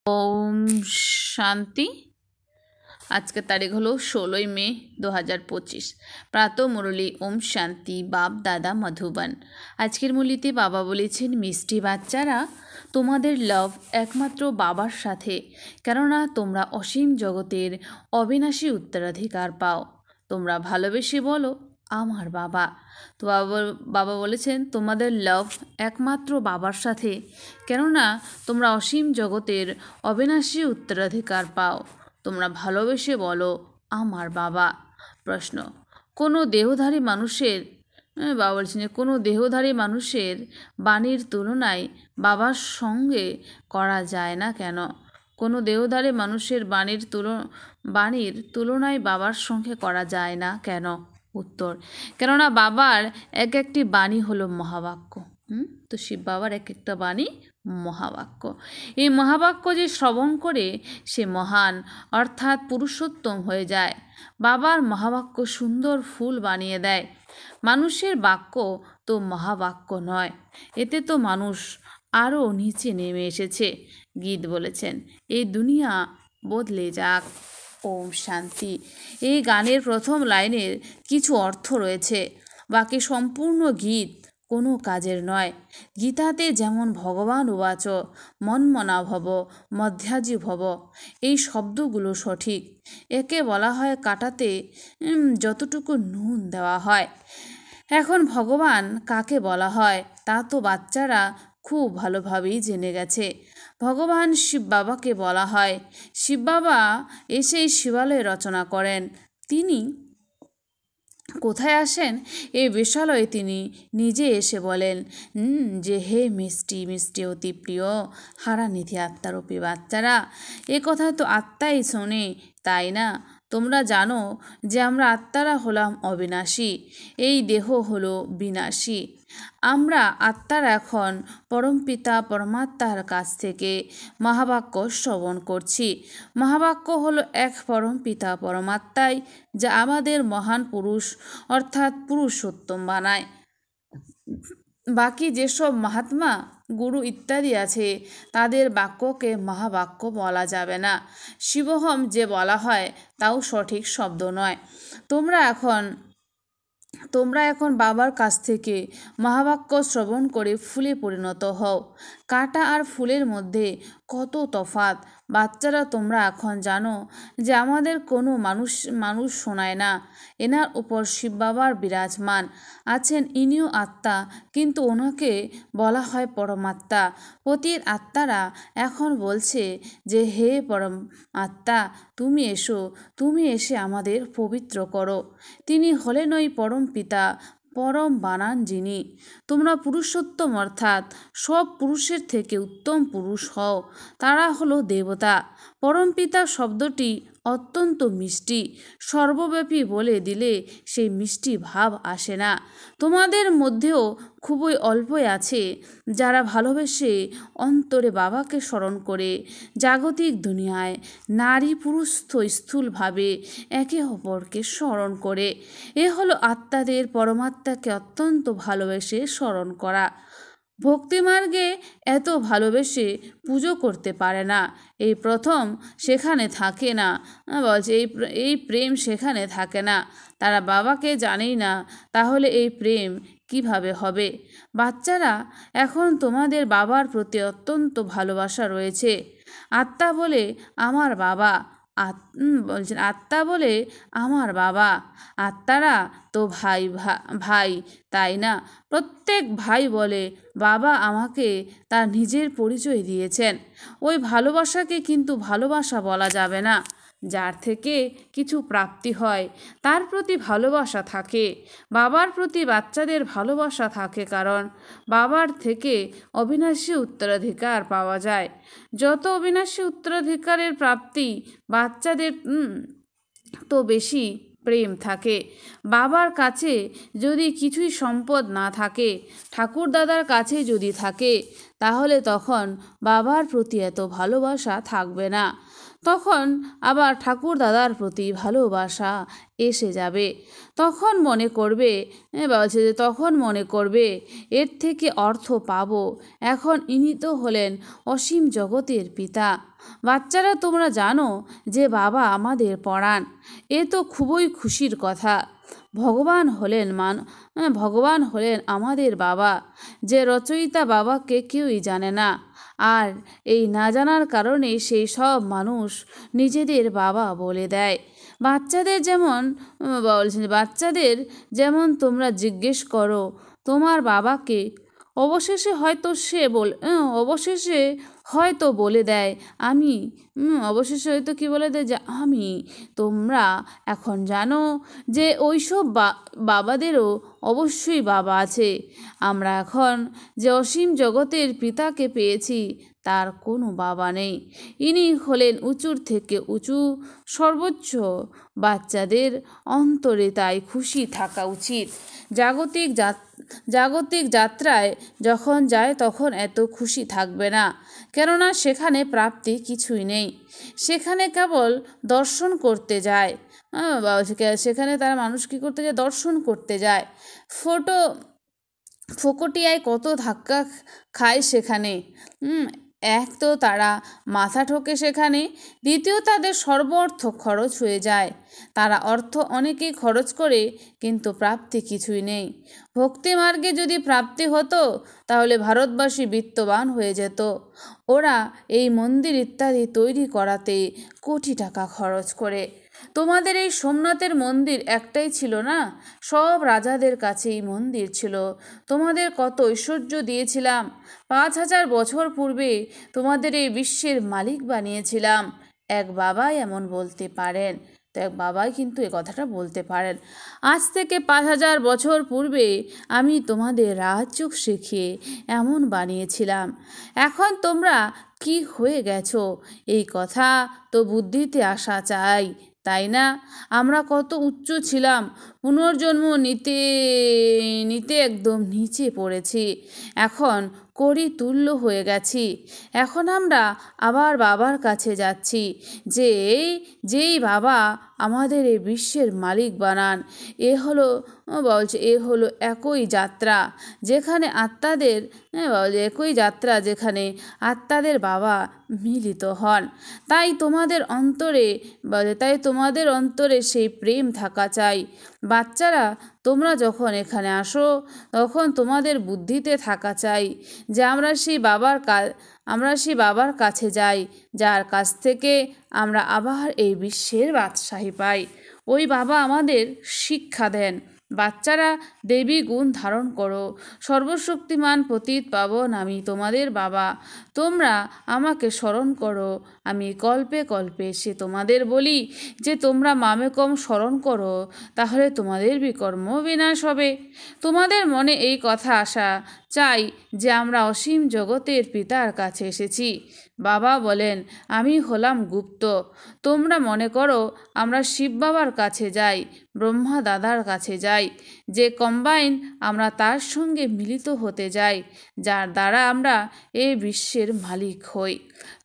ওম শান্তি। আজকের তারিখ হলো 16ই মে 2025। প্রাত মুরলী ওম শান্তি বাপ দাদা মধুবন। আজকের মুরলীতে বাবা বলেছেন, মিষ্টি বাচ্চারা, তোমাদের লাভ একমাত্র বাবার সাথে, কেননা তোমরা অসীম জগতের অবিনাশী উত্তরাধিকার পাও। তোমরা ভালোবেসে বলো আমার বাবা। তো বাবা বলেছেন, তোমাদের লাভ একমাত্র বাবার সাথে, কেননা তোমরা অসীম জগতের অবিনাশী উত্তরাধিকার পাও। তোমরা ভালোবেসে বলো আমার বাবা। প্রশ্ন, কোনো দেহধারী মানুষের বাবা বলছেন যে কোনো দেহধারী মানুষের বাণীর তুলনায় বাবার সঙ্গে করা যায় না কেন? কোনো দেহধারী মানুষের বাণীর তুলনায় বাবার সঙ্গে করা যায় না কেন? উত্তর, কেননা বাবার এক একটি বাণী হলো মহাবাক্য। তো শিব বাবার এক একটা বাণী মহাবাক্য। এই মহাবাক্য যে শ্রবণ করে সে মহান অর্থাৎ পুরুষোত্তম হয়ে যায়। বাবার মহাবাক্য সুন্দর ফুল বানিয়ে দেয়। মানুষের বাক্য তো মহাবাক্য নয়, এতে তো মানুষ আরও নিচে নেমে এসেছে। গীত বলেছেন, এই দুনিয়া বদলে যাক। ওম শান্তি। এই গানের প্রথম লাইনের কিছু অর্থ রয়েছে, বাকি সম্পূর্ণ গীত কোনো কাজের নয়। গীতাতে যেমন ভগবান উবাচ মন্মনা ভব মধ্যাজি ভব, এই শব্দগুলো সঠিক। একে বলা হয় কাটাতে যতটুকু নুন দেওয়া হয়। এখন ভগবান কাকে বলা হয় তা তো বাচ্চারা খুব ভালোভাবেই জেনে গেছে। ভগবান শিব বাবাকে বলা হয়। শিব বাবা এসেই শিবালয় রচনা করেন। তিনি কোথায় আসেন? এই বিশালয়ে তিনি নিজে এসে বলেন যে হে মিষ্টি মিষ্টি অতি প্রিয় হারানিধি আত্মারূপী বাচ্চারা, এ কথা তো আত্মাই শোনে, তাই না? তোমরা জানো যে আমরা আত্মারা হলাম অবিনাশী, এই দেহ হলো বিনাশী। আমরা আত্মারা এখন পরমপিতা পরমাত্মার কাছ থেকে মহাবাক্য শ্রবণ করছি। মহাবাক্য হলো এক পরমপিতা পরমাত্মাই, যা আমাদের মহান পুরুষ অর্থাৎ পুরুষোত্তম বানায়। বাকি যেসব মহাত্মা গুরু ইত্যাদি আছে তাদের বাক্যকে মহাবাক্য বলা যাবে না। শিবহম যে বলা হয় তাও সঠিক শব্দ নয়। তোমরা এখন বাবার কাছ থেকে মহাবাক্য শ্রবণ করে ফুলে পরিণত হও। কাঁটা আর ফুলের মধ্যে কত তফাৎ বাচ্চারা তোমরা এখন জানো যে আমাদের কোনো মানুষ শোনায় না। এনার উপর শিব বাবার বিরাজমান আছেন, ইনিও আত্মা, কিন্তু ওনাকে বলা হয় পরমাত্মা। পতির আত্মারা এখন বলছে যে হে পরম আত্মা, তুমি এসে আমাদের পবিত্র করো। তিনি হলেন ওই পরম পিতা পরম বানান যিনি। তোমরা পুরুষোত্তম অর্থাৎ সব পুরুষের থেকে উত্তম পুরুষ হও, তারা হলো দেবতা। পরমপিতা শব্দটি অত্যন্ত মিষ্টি, সর্বব্যাপী বলে দিলে সেই মিষ্টি ভাব আসে না। তোমাদের মধ্যেও খুবই অল্পই আছে যারা ভালোবেসে অন্তরে বাবাকে স্মরণ করে জাগতিক দুনিয়ায় নারী পুরুষ স্থূলভাবে একে অপরকে স্মরণ করে। এ হলো আত্মাদের পরমাত্মাকে অত্যন্ত ভালোবেসে স্মরণ করা। ভক্তিমার্গে এত ভালোবেসে পুজো করতে পারে না। এই প্রথম সেখানে থাকে না, বলছে এই প্রেম সেখানে থাকে না। তারা বাবাকে জানেই না, তাহলে এই প্রেম কিভাবে হবে? বাচ্চারা, এখন তোমাদের বাবার প্রতি অত্যন্ত ভালোবাসা রয়েছে। আত্মা বলে আমার বাবা, বলছেন আত্মা বলে আমার বাবা। আত্মারা তো ভাই, তাই না? প্রত্যেক ভাই বলে বাবা আমাকে তার নিজের পরিচয় দিয়েছেন। ওই ভালোবাসাকে কিন্তু ভালোবাসা বলা যাবে না। যার থেকে কিছু প্রাপ্তি হয় তার প্রতি ভালোবাসা থাকে। বাবার প্রতি বাচ্চাদের ভালোবাসা থাকে, কারণ বাবার থেকে অবিনাশী উত্তরাধিকার পাওয়া যায়। যত অবিনাশী উত্তরাধিকারের প্রাপ্তি বাচ্চাদের তো বেশি প্রেম থাকে। বাবার কাছে যদি কিছুই সম্পদ না থাকে, ঠাকুর দাদার কাছে যদি থাকে, তাহলে তখন বাবার প্রতি এত ভালোবাসা থাকবে না। তখন আবার ঠাকুর দাদার প্রতি ভালোবাসা এসে যাবে। তখন মনে করবে এর থেকে অর্থ পাবো। এখন ইনি তো হলেন অসীম জগতের পিতা। বাচ্চারা, তোমরা জানো যে বাবা আমাদের পড়ান। এ তো খুবই খুশির কথা। ভগবান হলেন আমাদের বাবা। যে রচয়িতা বাবাকে কেউই জানে না। আর এই না জানার কারণে সেই সব মানুষ নিজেদের বাবা বলে দেয়। বাচ্চাদের যেমন তোমরা জিজ্ঞেস করো তোমার বাবাকে, অবশেষে হয়তো বলে দেয় আমি। অবশেষে হয়তো কি বলে দেয় যে আমি। তোমরা এখন জানো যে ওইসব বাবাদেরও অবশ্যই বাবা আছে। আমরা এখন যে অসীম জগতের পিতাকে পেয়েছি তার কোনো বাবা নেই। ইনি হলেন উঁচুর থেকে উঁচু, সর্বোচ্চ। বাচ্চাদের অন্তরে তাই খুশি থাকা উচিত। জাগতিক যাত্রায় যখন যায় তখন এত খুশি থাকবে না, কেননা সেখানে প্রাপ্তি কিছুই নেই। সেখানে কেবল দর্শন করতে যায়। সেখানে তারা মানুষ কী করতে যায়? দর্শন করতে যায়। ফকটিয়ায় কত ধাক্কা খায় সেখানে। এক তো তারা মাথা ঠোকে সেখানে, দ্বিতীয় তাদের সর্ব অর্থ খরচ হয়ে যায়। তারা অর্থ অনেকেই খরচ করে, কিন্তু প্রাপ্তি কিছুই নেই। ভক্তি মার্গে যদি প্রাপ্তি হতো তাহলে ভারতবাসী বিত্তবান হয়ে যেত। ওরা এই মন্দির ইত্যাদি তৈরি করাতে কোটি টাকা খরচ করে। তোমাদের এই সোমনাথের মন্দির একটাই ছিল না? সব রাজাদের কাছেই মন্দির ছিল। তোমাদের কত ঐশ্বর্য দিয়েছিলাম। 5000 বছর পূর্বে তোমাদের এই বিশ্বের মালিক বানিয়েছিলাম। এক বাবাই এমন বলতে পারেন। তো এক বাবাই কিন্তু এ কথাটা বলতে পারেন। আজ থেকে 5000 বছর পূর্বে আমি তোমাদের রাজযোগ শিখিয়ে এমন বানিয়েছিলাম। এখন তোমরা কি হয়ে গেছো এই কথা তো বুদ্ধিতে আসা চাই, তাই না? আমরা কত উচ্চ ছিলাম, পুনর্জন্ম নিতে নিতে একদম নিচে পড়েছি। এখন করি তুল্য হয়ে গেছি। এখন আমরা আবার বাবার কাছে যাচ্ছি, যেই বাবা আমাদের এই বিশ্বের মালিক বানান। এ হলো একই যাত্রা যেখানে আত্মাদের বাবা মিলিত হন। তাই তোমাদের অন্তরে সেই প্রেম থাকা চাই। বাচ্চারা, তোমরা যখন এখানে আসো তখন তোমাদের বুদ্ধিতে থাকা চাই যে আমরা সেই বাবার কাছে যাই, যার কাছ থেকে আমরা আবার এই বিশ্বের বাদশাহী পাই। ওই বাবা আমাদের শিক্ষা দেন, বাচ্চারা দেবী গুণ ধারণ করো। সর্বশক্তিমান পতিত পাবন আমি তোমাদের বাবা। তোমরা আমাকে স্মরণ করো। আমি কল্পে কল্পে এসে তোমাদের বলি যে তোমরা মামেকম স্মরণ করো, তাহলে তোমাদের বিকর্ম বিনাশ হবে। তোমাদের মনে এই কথা আসা চাই যে আমরা অসীম জগতের পিতার কাছে এসেছি। বাবা বলেন আমি হলাম গুপ্ত। তোমরা মনে করো আমরা শিব বাবার কাছে যাই, ব্রহ্মা দাদার কাছে যাই, যে কম্বাইন আমরা তার সঙ্গে মিলিত হতে যাই, যার দ্বারা আমরা এই বিশ্বের মালিক হই।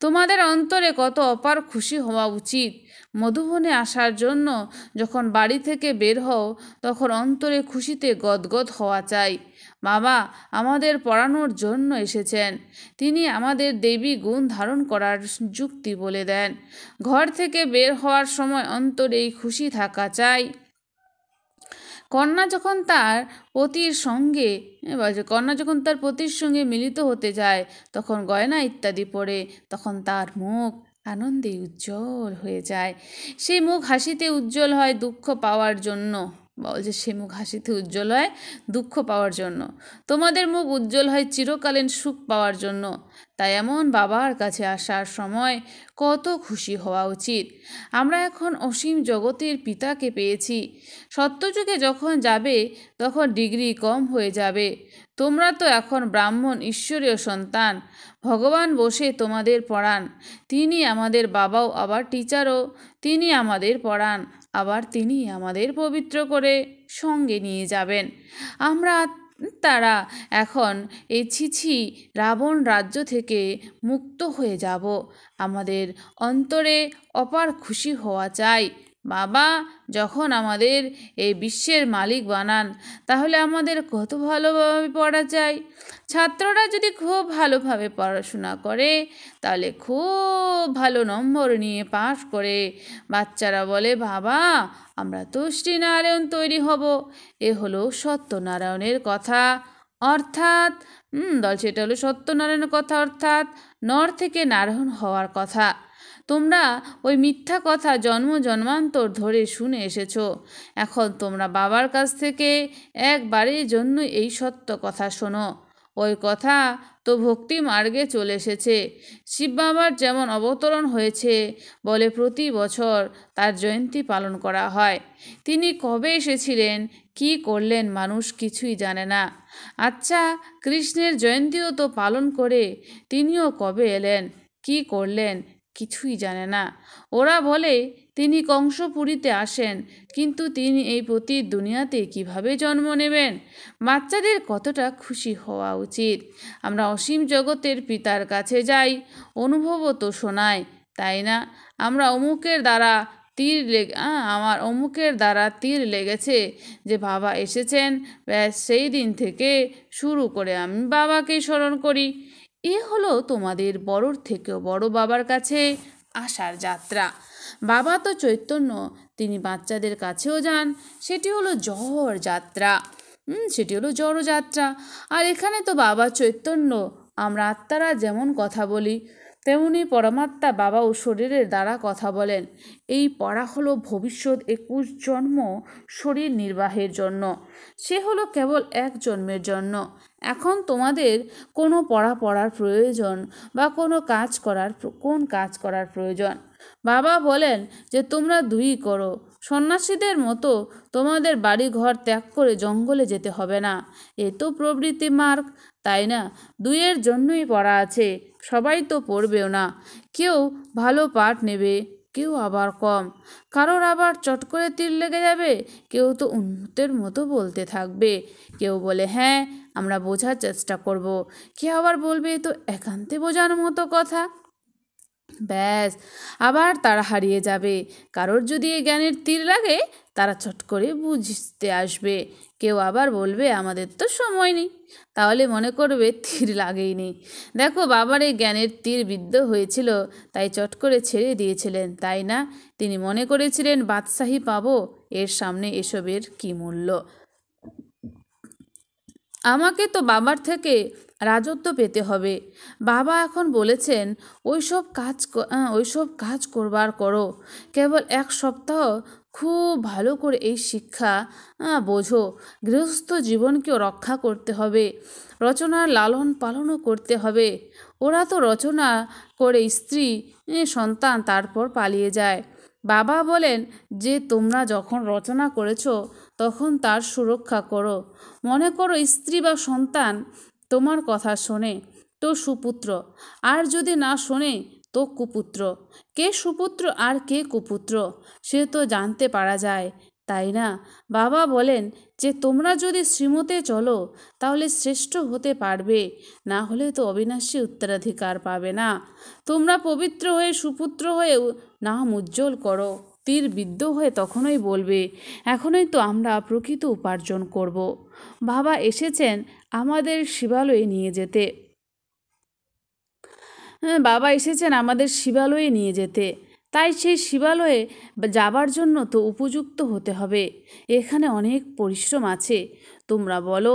তোমাদের অন্তরে কত অপার খুশি হওয়া উচিত। মধুবনে আসার জন্য যখন বাড়ি থেকে বের হও তখন অন্তরে খুশিতে গদগদ হওয়া চাই। বাবা আমাদের পড়ানোর জন্য এসেছেন। তিনি আমাদের দেবী গুণ ধারণ করার যুক্তি বলে দেন। ঘর থেকে বের হওয়ার সময় অন্তরে এই খুশি থাকা চাই। কন্যা যখন তার পতির সঙ্গে মিলিত হতে যায় তখন গয়না ইত্যাদি পরে তখন তার মুখ আনন্দে উজ্জ্বল হয়ে যায়। সেই মুখ হাসিতে উজ্জ্বল হয় দুঃখ পাওয়ার জন্য। তোমাদের মুখ উজ্জ্বল হয় চিরকালীন সুখ পাওয়ার জন্য। তাই এমন বাবার কাছে আসার সময় কত খুশি হওয়া উচিত। আমরা এখন অসীম জগতের পিতাকে পেয়েছি। সত্যযুগে যখন যাবে তখন ডিগ্রি কম হয়ে যাবে। তোমরা তো এখন ব্রাহ্মণ ঈশ্বরীয় সন্তান। ভগবান বসে তোমাদের পড়ান। তিনি আমাদের বাবাও, আবার টিচারও। তিনি আমাদের পড়ান, আবার তিনি আমাদের পবিত্র করে সঙ্গে নিয়ে যাবেন। তারা এখন এই ছিছি রাবণ রাজ্য থেকে মুক্ত হয়ে যাব। আমাদের অন্তরে অপার খুশি হওয়া চাই। বাবা যখন আমাদের এই বিশ্বের মালিক বানান, তাহলে আমাদের কত ভালোভাবে পড়া যায়। ছাত্ররা যদি খুব ভালোভাবে পড়াশোনা করে, তাহলে খুব ভালো নম্বর নিয়ে পাশ করে বাচ্চারা বলে, বাবা আমরা তো শ্রীনারায়ণ তৈরি হব। এ হলো সত্যনারায়ণের কথা, অর্থাৎ সেটা হলো সত্যনারায়ণের কথা, অর্থাৎ নর থেকে নারায়ণ হওয়ার কথা। তোমরা ওই মিথ্যা কথা জন্ম জন্মান্তর ধরে শুনে এসেছো। এখন তোমরা বাবার কাছ থেকে একবারের জন্য এই সত্য কথা শোনো। ওই কথা তো ভক্তি মার্গে চলে এসেছে। শিব বাবার যেমন অবতরণ হয়েছে বলে প্রতি বছর তার জয়ন্তী পালন করা হয়। তিনি কবে এসেছিলেন, কি করলেন, মানুষ কিছুই জানে না। আচ্ছা, কৃষ্ণের জয়ন্তীও তো পালন করে, তিনিও কবে এলেন, কি করলেন, কিছুই জানে না। ওরা বলে তিনি কংসপুরীতে আসেন, কিন্তু তিনি এই প্রতি দুনিয়াতে কিভাবে জন্ম নেবেন। বাচ্চাদের কতটা খুশি হওয়া উচিত। আমরা অসীম জগতের পিতার কাছে যাই, অনুভবও তো শোনায়, তাই না? আমরা আমার অমুকের দ্বারা তীর লেগেছে যে বাবা এসেছেন, ব্যাস সেই দিন থেকে শুরু করে আমি বাবাকেই স্মরণ করি। এ হলো তোমাদের বড়োর থেকেও বড় বাবার কাছে আসার যাত্রা। বাবা তো চৈতন্য, তিনি বাচ্চাদের কাছেও যান, সেটি হলো জড়যাত্রা। আর এখানে তো বাবা চৈতন্য, আমরা আত্মারা যেমন কথা বলি, তেমনি পরমাত্মা বাবা ও শরীরের দ্বারা কথা বলেন। এই পড়া হলো ভবিষ্যৎ 21 জন্ম শরীর নির্বাহের জন্য। সে হলো কেবল এক জন্মের জন্য। এখন তোমাদের কোনো পড়ার প্রয়োজন বা কোন কাজ করার প্রয়োজন। বাবা বলেন যে তোমরা দুই করো। সন্ন্যাসীদের মতো তোমাদের বাড়ি ঘর ত্যাগ করে জঙ্গলে যেতে হবে না। এ তো প্রবৃত্তি মার্গ, তাই না? দুইয়ের জন্যই পড়া আছে, সবাই তো পড়বেও না। কেউ ভালো পাঠ নেবে, কেউ আবার কম। কারোর আবার চট করে তীর লেগে যাবে, কেউ তো উন্মত্তের মতো বলতে থাকবে। কেউ বলে হ্যাঁ আমরা বোঝার চেষ্টা করব, কেউ আবার বলবে তো একান্তে বোঝার মতো কথা। ব্যাস, আবার তারা হারিয়ে যাবে। কারোর যদি এই জ্ঞানের তীর লাগে, তারা চট করে বুঝতে আসবে। কেউ আবার বলবে আমাদের তো সময় নেই, তাহলে মনে করবে তীর লাগেইনি। দেখো, বাবার এই জ্ঞানের তীর বিদ্ধ হয়েছিল, তাই চট করে ছেড়ে দিয়েছিলেন, তাই না? তিনি মনে করেছিলেন বাদশাহী পাবো, এর সামনে এসবের কি মূল্য। আমাকে তো বাবার থেকে রাজত্ব পেতে হবে। বাবা এখন বলেছেন ওইসব কাজ করবার করো। কেবল 1 সপ্তাহ খুব ভালো করে এই শিক্ষা বোঝো। গৃহস্থ জীবনকেও রক্ষা করতে হবে, রচনার লালন পালনও করতে হবে। ওরা তো রচনা করে স্ত্রী সন্তান তারপর পালিয়ে যায়। বাবা বলেন যে তোমরা যখন রচনা করেছো তখন তার সুরক্ষা করো। মনে করো স্ত্রী বা সন্তান তোমার কথা শোনে তো সুপুত্র, আর যদি না শোনে তো কুপুত্র। কে সুপুত্র আর কে কুপুত্র সে তো জানতে পারা যায়, তাই না? বাবা বলেন যে তোমরা যদি শ্রীমতে চলো তাহলে শ্রেষ্ঠ হতে পারবে, না হলে তো অবিনাশী উত্তরাধিকার পাবে না। তোমরা পবিত্র হয়ে সুপুত্র হয়ে নাম উজ্জ্বল করো। তীর বিদ্ধ হয়ে তখনই বলবে এখনই তো আমরা প্রকৃত উপার্জন করব। বাবা এসেছেন আমাদের শিবালয়ে নিয়ে যেতে। তাই সেই শিবালয়ে যাবার জন্য তো উপযুক্ত হতে হবে। এখানে অনেক পরিশ্রম আছে। তোমরা বলো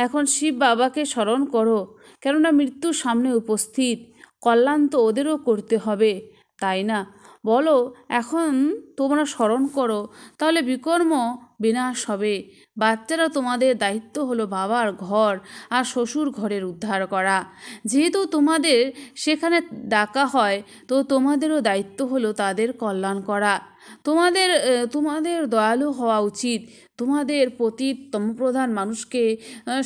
এখন শিব বাবাকে স্মরণ করো, কেননা মৃত্যু সামনে উপস্থিত, কল্যাণ তো ওদেরও করতে হবে, তাই না? বলো এখন তোমরা স্মরণ করো, তাহলে বিকর্ম বিনাশ হবে। বাচ্চারা তোমাদের দায়িত্ব হলো বাবার ঘর আর শ্বশুর ঘরের উদ্ধার করা। যেহেতু তোমাদের সেখানে ডাকা হয়, তো তোমাদেরও দায়িত্ব হলো তাদের কল্যাণ করা। তোমাদের দয়ালু হওয়া উচিত। তোমাদের পতিত তমপ্রধান মানুষকে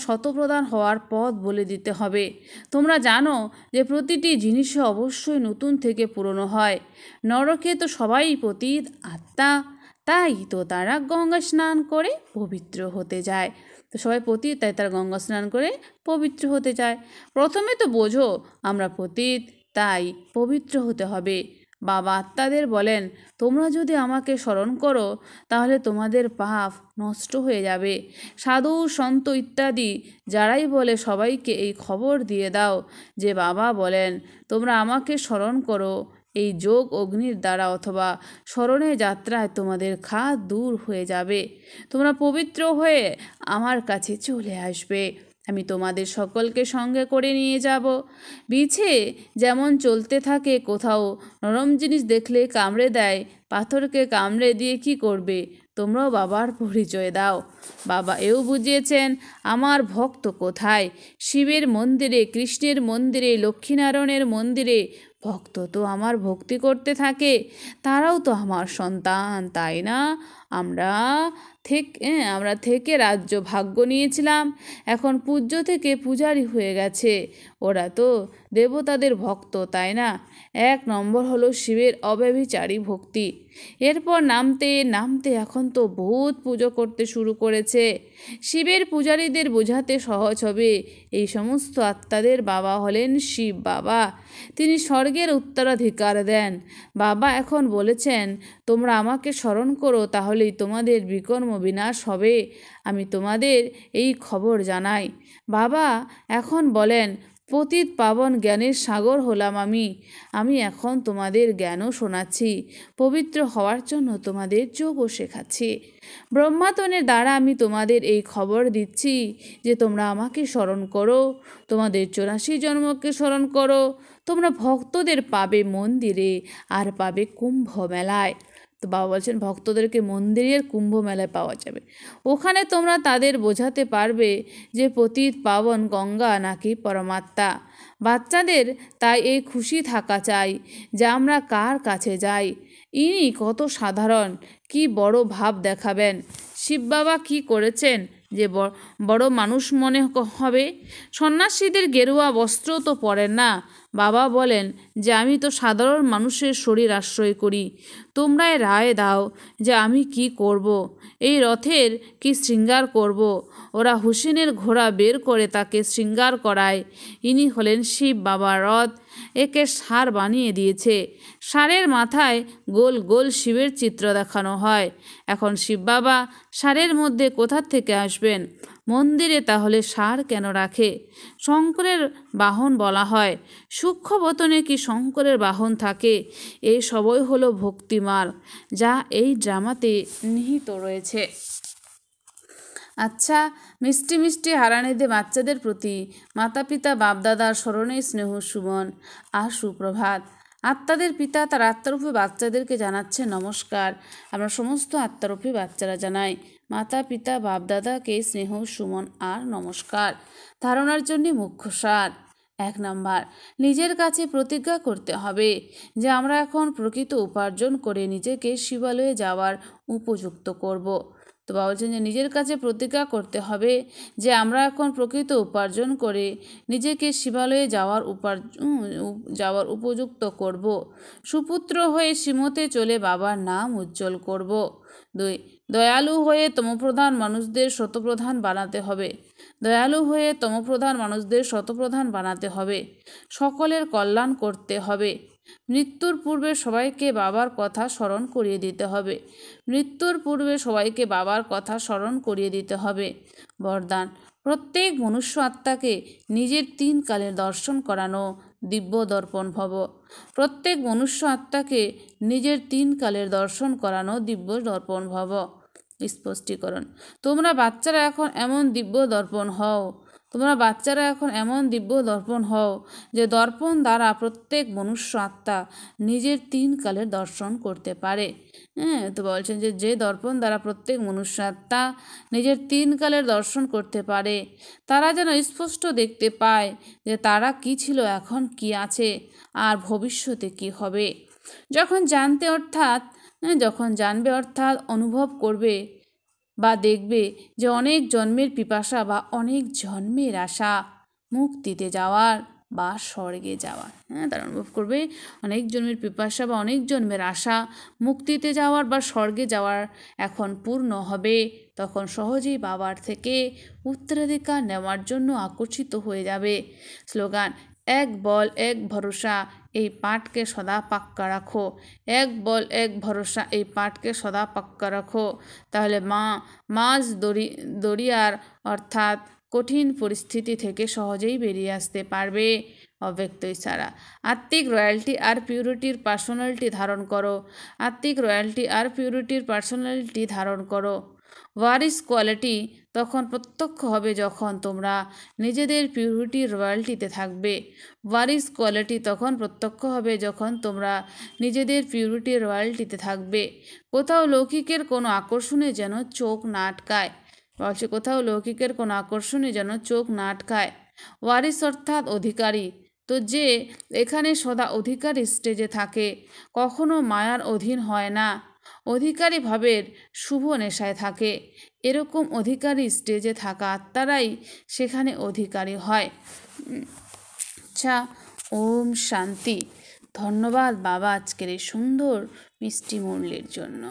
শতপ্রধান হওয়ার পথ বলে দিতে হবে। তোমরা জানো যে প্রতিটি জিনিসে অবশ্যই নতুন থেকে পুরনো হয়। নরকে তো সবাই পতিত আত্মা, তাই তো তারা গঙ্গা স্নান করে পবিত্র হতে যায়। তো সবাই পতিত, তাই তারা গঙ্গা স্নান করে পবিত্র হতে যায়। প্রথমে তো বোঝো আমরা পতিত, তাই পবিত্র হতে হবে। বাবা আত্মাদের বলেন, তোমরা যদি আমাকে স্মরণ করো তাহলে তোমাদের পাপ নষ্ট হয়ে যাবে। সাধু সন্ত ইত্যাদি যারাই বলে সবাইকে এই খবর দিয়ে দাও যে বাবা বলেন, তোমরা আমাকে স্মরণ করো। এই যোগ অগ্নির দ্বারা অথবা স্মরণের যাত্রায় তোমাদের খাদ দূর হয়ে যাবে। তোমরা পবিত্র হয়ে আমার কাছে চলে আসবে। আমি তোমাদের সকলকে সঙ্গে করে নিয়ে যাব। বিছে যেমন চলতে থাকে, কোথাও নরম জিনিস দেখলে কামড়ে দেয়, পাথরকে কামড়ে দিয়ে কি করবে? তোমরাও বাবার পরিচয় দাও। বাবা এও বুঝিয়েছেন, আমার ভক্ত কোথায়? শিবের মন্দিরে, কৃষ্ণের মন্দিরে, লক্ষ্মীনারায়ণের মন্দিরে ভক্ত তো আমার ভক্তি করতে থাকে, তারাও তো আমার সন্তান, তাই না? আমরা থেকে রাজ্য ভাগ্য নিয়েছিলাম, এখন পূজ্য থেকে পূজারি হয়ে গেছে। ওরা তো দেবতাদের ভক্ত, তাই না? 1 নম্বর হলো শিবের অব্যভিচারী ভক্তি। এরপর নামতে নামতে এখন তো বহুত পুজো করতে শুরু করেছে। শিবের পূজারীদের বোঝাতে সহজ হবে, এই সমস্ত আত্মাদের বাবা হলেন শিব বাবা। তিনি স্বর্গের উত্তরাধিকার দেন। বাবা এখন বলেছেন, তোমরা আমাকে স্মরণ করো, তাহলেই তোমাদের বিকর্ম বিনাশ হবে। আমি তোমাদের এই খবর জানাই। বাবা এখন বলেন, পতিত পাবন জ্ঞানের সাগর হলাম আমি এখন তোমাদের জ্ঞানও শোনাচ্ছি, পবিত্র হওয়ার জন্য তোমাদের যোগও শেখাচ্ছি। ব্রহ্মাতনের দ্বারা আমি তোমাদের এই খবর দিচ্ছি যে তোমরা আমাকে স্মরণ করো, তোমাদের 84 জন্মকে স্মরণ করো। তোমরা ভক্তদের পাবে মন্দিরে আর পাবে কুম্ভ মেলায়। তো বাবা বলছেন ভক্তদেরকে মন্দিরের কুম্ভ মেলায় পাওয়া যাবে। ওখানে তোমরা তাদের বোঝাতে পারবে যে পতিত পাবন গঙ্গা নাকি পরমাত্মা। বাচ্চাদের তাই এই খুশি থাকা চাই যে আমরা কার কাছে যাই, ইনি কত সাধারণ, কি বড় ভাব দেখাবেন। শিব বাবা কী করেছেন যে বড় মানুষ মনে হবে? সন্ন্যাসীদের গেরুয়া বস্ত্র তো পরেন না। বাবা বলেন যে আমি তো সাধারণ মানুষের শরীর আশ্রয় করি, তোমরাই রায় দাও যে আমি কি করব। এই রথের কি শৃঙ্গার করব? ওরা হুসেনের ঘোড়া বের করে তাকে শৃঙ্গার করায়। ইনি হলেন শিব বাবার রথ। একে ষাঁড় বানিয়ে দিয়েছে। ষাঁড়ের মাথায় গোল গোল শিবের চিত্র দেখানো হয়। এখন শিব বাবা ষাঁড়ের মধ্যে কোথা থেকে আসবেন? মন্দিরে তাহলে ষাঁড় কেন রাখে? শঙ্করের বাহন বলা হয়। সূক্ষ্ম বতনে কি শঙ্করের বাহন থাকে? এই সবই হলো ভক্তিমার্গ, যা এই ড্রামাতে নিহিত রয়েছে। আচ্ছা, মিষ্টি মিষ্টি হারানিদের বাচ্চাদের প্রতি মাতা পিতা বাপদাদার স্মরণে স্নেহ সুমন আর সুপ্রভাত। আত্মাদের পিতা তার আত্মারূপী বাচ্চাদেরকে জানাচ্ছে নমস্কার। আমরা সমস্ত আত্মারূপী বাচ্চারা জানাই মাতা পিতা বাপদাদাকে স্নেহ সুমন আর নমস্কার। ধারণার জন্য মুখ্য সার। 1 নম্বর, নিজের কাছে প্রতিজ্ঞা করতে হবে যে আমরা এখন প্রকৃত উপার্জন করে নিজেকে শিবালয়ে যাওয়ার উপযুক্ত করব। তো বাবা বলছেন যে নিজের কাছে প্রতিজ্ঞা করতে হবে যে আমরা এখন প্রকৃত উপার্জন করে নিজেকে শিবালয়ে যাওয়ার উপযুক্ত করব। সুপুত্র হয়ে শ্রীমতে চলে বাবার নাম উজ্জ্বল করব। 2, দয়ালু হয়ে তমপ্রধান মানুষদের শতপ্রধান বানাতে হবে। দয়ালু হয়ে তমপ্রধান মানুষদের শতপ্রধান বানাতে হবে। সকলের কল্যাণ করতে হবে। মৃত্যুর পূর্বে সবাইকে বাবার কথা স্মরণ করিয়ে দিতে হবে। মৃত্যুর পূর্বে সবাইকে বাবার কথা স্মরণ করিয়ে দিতে হবে। বরদান, প্রত্যেক মনুষ্য আত্মাকে নিজের 3 কালের দর্শন করানো দিব্য দর্পণ ভব। প্রত্যেক মনুষ্য আত্মাকে নিজের 3 কালের দর্শন করানো দিব্য দর্পণ ভব। স্পষ্টীকরণ, তোমরা বাচ্চারা এখন এমন দিব্য দর্পণ হও, যে দর্পণ দ্বারা প্রত্যেক মনুষ্য আত্মা নিজের 3 কালের দর্শন করতে পারে। তো বলছেন যে দর্পণ দ্বারা প্রত্যেক মনুষ্য আত্মা নিজের 3 কালের দর্শন করতে পারে, তারা যেন স্পষ্ট দেখতে পায় যে তারা কি ছিল, এখন কি আছে, আর ভবিষ্যতে কি হবে। যখন জানবে অর্থাৎ অনুভব করবে বা দেখবে যে অনেক জন্মের পিপাসা বা অনেক জন্মের আশা মুক্তিতে যাওয়ার বা স্বর্গে যাওয়ার, তারা অনুভব করবে অনেক জন্মের পিপাসা বা অনেক জন্মের আশা মুক্তিতে যাওয়ার বা স্বর্গে যাওয়ার এখন পূর্ণ হবে, তখন সহজেই বাবার থেকে উত্তরাধিকার নেওয়ার জন্য আকর্ষিত হয়ে যাবে। স্লোগান, এক বল এক ভরসা এই পাঠকে সদা পাক্কা রাখো। এক বল এক ভরসা এই পাঠকে সদা পাক্কা রাখো। তাহলে মাঝ দরিয়ার অর্থাৎ কঠিন পরিস্থিতি থেকে সহজেই বেরিয়ে আসতে পারবে। অব্যক্ত ইশারা। আত্মিক রয়্যালটি আর পিউরিটির পার্সোনালিটি ধারণ করো। আত্মিক রয়্যালটি আর পিউরিটির পার্সোনালিটি ধারণ করো। ওয়ারিস কোয়ালিটি তখন প্রত্যক্ষ হবে যখন তোমরা নিজেদের পিউরিটির রয়্যালটিতে থাকবে। ওয়ারিস কোয়ালিটি তখন প্রত্যক্ষ হবে যখন তোমরা নিজেদের পিউরিটির রয়্যালটিতে থাকবে। কোথাও লৌকিকের কোনো আকর্ষণে যেন চোখ না আটকায়। বলছে কোথাও লৌকিকের কোনো আকর্ষণে যেন চোখ না আটকায়। ওয়ারিস অর্থাৎ অধিকারী। তো যে এখানে সদা অধিকারী স্টেজে থাকে, কখনো মায়ার অধীন হয় না, অধিকারী ভাবের শুভ নেশায় থাকে, এরকম অধিকারী স্টেজে থাকা আত্মারাই সেখানে অধিকারী হয়। আচ্ছা, ওম শান্তি। ধন্যবাদ বাবা আজকের এই সুন্দর মিষ্টি মুরলির জন্য।